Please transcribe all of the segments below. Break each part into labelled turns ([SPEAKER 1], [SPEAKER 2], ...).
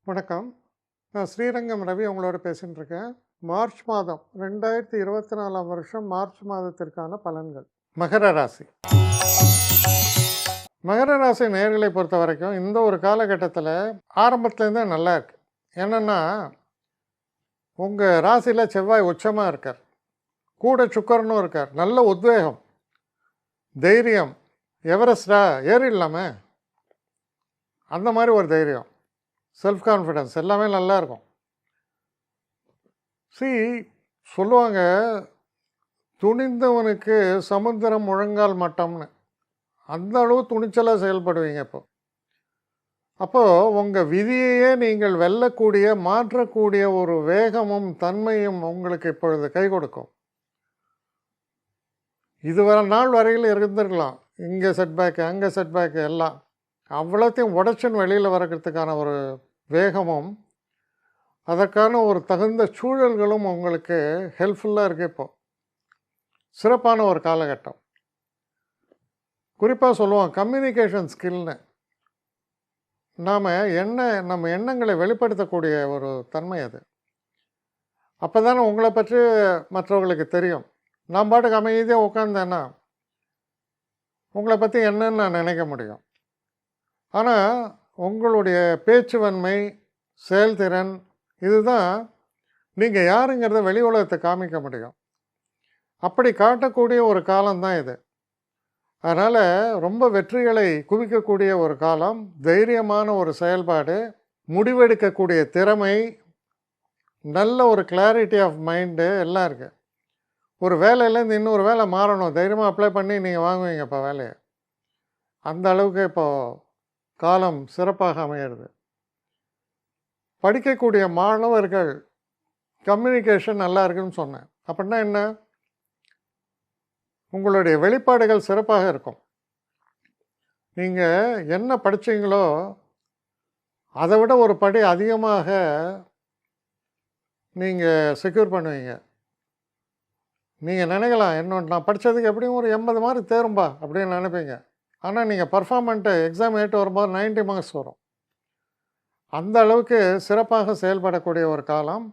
[SPEAKER 1] வணக்கம். நான் ஸ்ரீரங்கம் ரவி உங்களோட பேசிகிட்டு இருக்கேன். மார்ச் மாதம் 2024 வருஷம் மார்ச் மாதத்திற்கான பலன்கள். மகர ராசி. மகர ராசி நேயர்களை பொறுத்த வரைக்கும் இந்த ஒரு காலகட்டத்தில் ஆரம்பத்துலேருந்தே நல்லா இருக்கு. என்னென்னா, உங்கள் ராசியில் செவ்வாய் உச்சமாக இருக்கார், கூட சுக்கரனும் இருக்கார். நல்ல உத்வேகம், தைரியம், எவரெஸ்டா ஏறிடலாமே அந்த மாதிரி ஒரு தைரியம், செல்ஃப் கான்ஃபிடென்ஸ் எல்லாமே நல்லா இருக்கும். சொல்லுவாங்க, துணிந்தவனுக்கு சமுத்திரம் முழங்கால் மட்டம்னு. அந்த அளவு துணிச்சலாக செயல்படுவீங்க. அப்போது உங்கள் விதியையே நீங்கள் வெல்லக்கூடிய, மாற்றக்கூடிய ஒரு வேகமும் தன்மையும் உங்களுக்கு இப்பொழுது கை கொடுக்கும். இதுவரை நாள் வரையில் இருந்திருக்கலாம், இங்கே செட்பேக்கு அங்கே செட்பேக்கு எல்லாம், அவ்வளோத்தையும் உடச்சின்னு வெளியில் வரக்கிறதுக்கான ஒரு வேகமும் அதற்கான ஒரு தகுந்த சூழல்களும் உங்களுக்கு ஹெல்ப்ஃபுல்லாக இருக்குது. இப்போது சிறப்பான ஒரு காலகட்டம். குறிப்பாக சொல்லுவோம் கம்யூனிகேஷன் ஸ்கில்னு. நம்ம எண்ணங்களை வெளிப்படுத்தக்கூடிய ஒரு தன்மை அது. அப்போ தானே உங்களை பற்றி மற்றவர்களுக்கு தெரியும். நான் பாட்டுக்கு அமைதியாக உட்காந்தேன்னா உங்களை பற்றி என்னன்னு நான் நினைக்க முடியும். ஆனால் உங்களுடைய பேச்சுவன்மை, செயல்திறன், இதுதான் நீங்கள் யாருங்கிறத வெளி உலகத்தை காமிக்க முடியும். அப்படி காட்டக்கூடிய ஒரு காலம்தான் இது. அதனால் ரொம்ப வெற்றிகளை குவிக்கக்கூடிய ஒரு காலம், தைரியமான ஒரு செயல்பாடு, முடிவெடுக்கக்கூடிய திறமை, நல்ல ஒரு கிளாரிட்டி ஆஃப் மைண்டு எல்லாம் இருக்குது. ஒரு வேலையிலேருந்து இன்னொரு வேலை மாறணும், தைரியமாக அப்ளை பண்ணி நீங்கள் வாங்குவீங்க இப்போ வேலையை. அந்த அளவுக்கு இப்போது காலம் சிறப்பாக அமையிறது. படிக்கக்கூடிய மாணவர்கள் கம்யூனிகேஷன் நல்லா இருக்குன்னு சொன்னேன். அப்படின்னா என்ன? உங்களுடைய வெளிப்பாடுகள் சிறப்பாக இருக்கும். நீங்கள் என்ன படித்தீங்களோ அதை விட ஒரு படி அதிகமாக நீங்கள் செக்யூர் பண்ணுவீங்க. நீங்கள் நினைக்கலாம், இன்னொன்று நான் படித்ததுக்கு எப்படியும் ஒரு 80 மார்க் தேரும்பா அப்படின்னு நினைப்பீங்க. ஆனால் நீங்கள் பர்ஃபார்மன்ட்டு எக்ஸாம் ஏட்டு வரும்போது 90 மார்க்ஸ் வரும். அந்த அளவுக்கு சிறப்பாக செயல்படக்கூடிய ஒரு காலம்.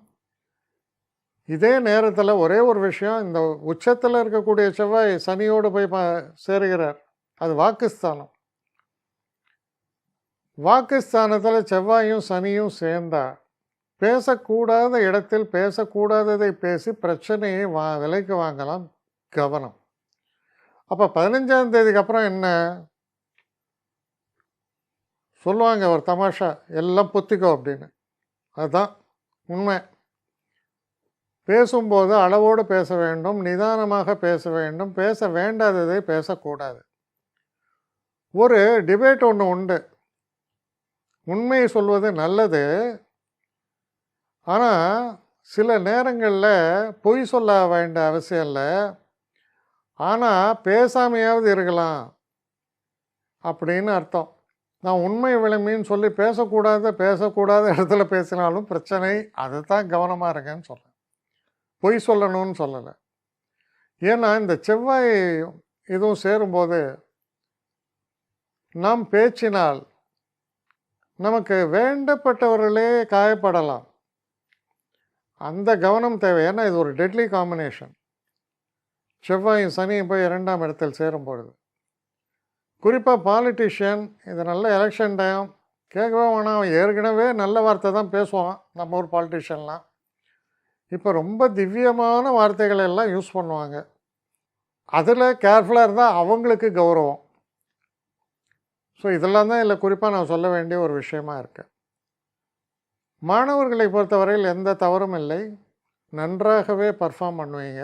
[SPEAKER 1] இதே நேரத்தில் ஒரே ஒரு விஷயம், இந்த உச்சத்தில் இருக்கக்கூடிய செவ்வாய் சனியோடு போய் சேருகிறார். அது வாக்குஸ்தானம். வாக்குஸ்தானத்தில் செவ்வாயும் சனியும் சேர்ந்தா பேசக்கூடாத இடத்தில் பேசக்கூடாததை பேசி பிரச்சனையை விலைக்கு வாங்கலாம். கவனம். அப்போ 15ஆம் தேதிக்கு அப்புறம் என்ன சொல்லுவாங்க, ஒரு தமாஷா, எல்லாம் பொத்திக்கோ அப்படின்னு. அதுதான் உண்மை. பேசும்போது அளவோடு பேச வேண்டும், நிதானமாக பேச வேண்டும், பேச வேண்டாததை பேசக்கூடாது. ஒரு டிபேட் ஒன்று உண்டு. உண்மையை சொல்வது நல்லது, ஆனால் சில நேரங்களில் பொய் சொல்ல வேண்டிய அவசியம் இல்லை, ஆனால் பேசாமையாவது இருக்கலாம் அப்படின்னு அர்த்தம். நான் உண்மை விளம்பின்னு சொல்லி பேசக்கூடாத இடத்துல பேசினாலும் பிரச்சனை. அது தான் கவனமாக இருக்கேன்னு சொல்கிறேன். பொய் சொல்லணும்னு சொல்லலை. ஏன்னா இந்த செவ்வாய் இதுவும் சேரும்போது நாம் பேச்சினால் நமக்கு வேண்டப்பட்டவர்களே காயப்படலாம். அந்த கவனம் தேவை. ஏன்னா இது ஒரு டெட்லி காம்பினேஷன். செவ்வாயும் சனியும் போய் 2ஆம் இடத்தில் சேரும்பொழுது, குறிப்பாக பாலிட்டிஷியன், இது நல்ல எலெக்ஷன் டைம், கேட்கவே வேணாம். ஏற்கனவே நல்ல வார்த்தை தான் பேசுவான் நம்ம ஊர் பாலிட்டிஷியன்லாம். இப்போ ரொம்ப திவ்யமான வார்த்தைகளை எல்லாம் யூஸ் பண்ணுவாங்க. அதில் கேர்ஃபுல்லாக இருந்தால் அவங்களுக்கு கௌரவம். இதெல்லாம் தான் இதில் குறிப்பாக நான் சொல்ல வேண்டிய ஒரு விஷயமா இருக்கு. மாணவர்களை பொறுத்தவரையில் எந்த தவறும் இல்லை. நன்றாகவே பர்ஃபார்ம் பண்ணுவீங்க,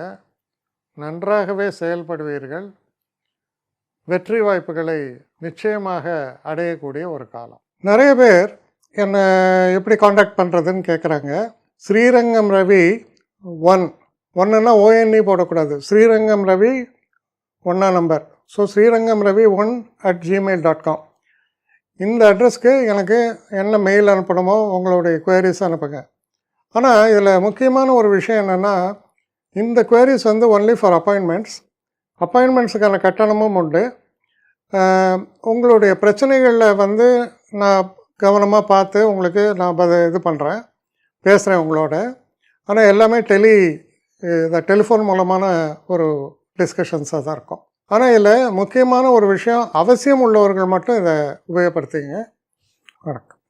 [SPEAKER 1] நன்றாகவே செயல்படுவீர்கள். வெற்றி வாய்ப்புகளை நிச்சயமாக அடையக்கூடிய ஒரு காலம். நிறைய பேர் என்னை எப்படி காண்டாக்ட் பண்ணுறதுன்னு கேட்குறாங்க. ஸ்ரீரங்கம் ரவி 1ன்னா ONE போடக்கூடாது, ஸ்ரீரங்கம் ரவி 1ஆம் நம்பர். ஸ்ரீரங்கம் ரவி 1@gmail.com. இந்த அட்ரஸ்க்கு எனக்கு என்ன மெயில் அனுப்பணுமோ உங்களுடைய குவரிஸ் அனுப்புங்க. ஆனால் இதில் முக்கியமான ஒரு விஷயம் என்னென்னா, இந்த குவரிஸ் ஒன்லி ஃபார் அப்பாயின்மெண்ட்ஸுக்கான கட்டணமும் உண்டு. உங்களுடைய பிரச்சனைகளில் நான் கவனமாக பார்த்து உங்களுக்கு நான் இது பண்ணுறேன், பேசுகிறேன் உங்களோட. ஆனால் எல்லாமே இந்த டெலிஃபோன் மூலமான ஒரு டிஸ்கஷன்ஸாக தான் இருக்கும். ஆனால் இதில் முக்கியமான ஒரு விஷயம், அவசியம் உள்ளவர்கள் மட்டும் இதை உபயோகப்படுத்திங்க. வணக்கம்.